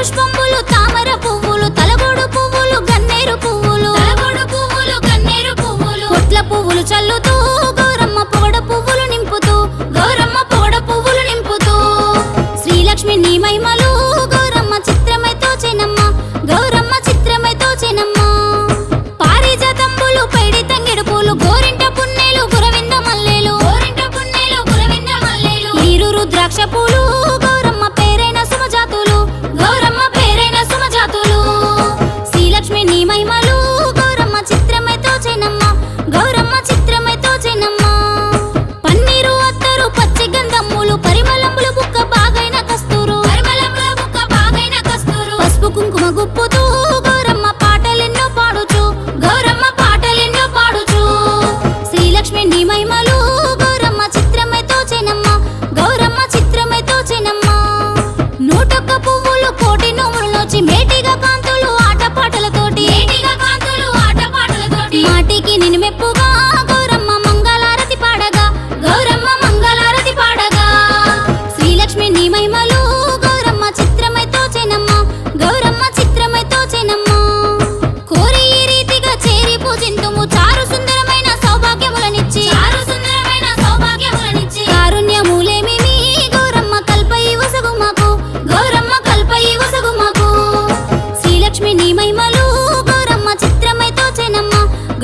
పుష్పంబులు తామర పువ్వులు తలగోడు పువ్వులు గన్నేరు పువ్వులు పుట్ల పువ్వులు చల్లుతూ గౌరమ్మ పొగడ పువ్వులు నింపుతూ శ్రీలక్ష్మి నీ మహిమలు గౌరమ్మ చిత్రమై తోచెనమ్మ గౌరమ్మ చిత్రమై తోచెనమ్మ పారిజాతంబులు పైడి తంగెడు పూలు గోరింట పున్నెలు గురవింద మల్లెలు ఈరు రుద్రాక్ష పూలు గౌరమ్మ పేరైన సుమజాతులు శ్రీలక్ష్మి నీ మహిమలు గౌరమ్మ చిత్రమై తోచెనమ్మ గౌరమ్మ చిత్రమై తోచెనమ్మ పన్నీరు అత్తరు పచ్చి గంధములు పరిమళములు బుక్క బాగైన కస్తూరు పసుపు కుంకుమ గుప్పుతూ గౌరమ్మ పాటలెన్నో పాడుచు శ్రీలక్ష్మి నీ మహిమలు గౌరమ్మ చిత్రమై తోచెనమ్మ గౌరమ్మ చిత్రమై తోచెనమ్మ నూటొక్క పువ్వులు కోటి నోములు నోచి మేటిగా కాంతులు ఆటపాటలతోటి మాటికి నిన్ను మెప్పుగా గౌరమ్మ మంగళారతి పాడగా శ్రీలక్ష్మి నీ మహిమలు గౌరమ్మ చిత్రమై తోచెనమ్మ గౌరమ్మ చిత్రమై తోచెనమ్మ కోరి ఈ రీతిగా చేరి పూజింతుము చారు సుందరమైన సౌభాగ్యములనిచ్చి కారుణ్యములేమి నీ గౌరమ్మ కల్పై వసగు మాకు శ్రీలక్ష్మి నీ మహిమలు గౌరమ్మ చిత్రమై తోచెనమ్మ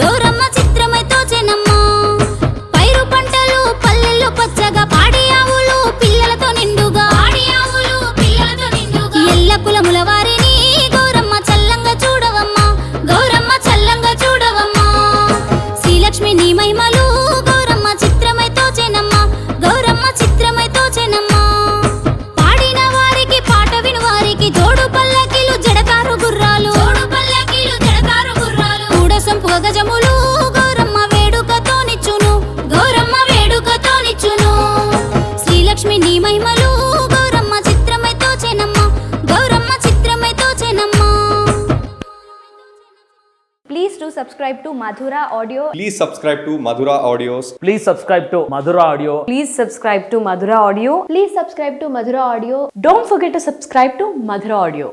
గౌరమ్మ చిత్రమై తోచెనమ్మ పైరు పంటలు పల్లెల్లో పచ్చగా పాడి ఆవులు పిల్లలతో నిండుగా ఎల్ల కులముల వారిని గౌరమ్మ చల్లంగా చూడవమ్మా శ్రీలక్ష్మి నీ మహిమలు గౌరమ్మ చిత్రమై తోచెనమ్మ గౌరమ్మ చిత్రమై తోచెనమ్మ పాడిన వారికి పాట విను వారికి జోడు పల్లకీలు జడకారు గుర్రాలు కూడసంపు గజములు గౌరమ్మ వేడుకతోనిచ్చును శ్రీలక్ష్మి నీ మహిమలు Gauramma చిత్రమై తోచెనమ్మ Gauramma చిత్రమై తోచెనమ్మ Please do subscribe to Madhura Audio. Please subscribe to Madhura Audios. Please subscribe to Madhura Audio. Please subscribe to Madhura Audio. Please subscribe to Madhura Audio. Don't forget to subscribe to Madhura Audio.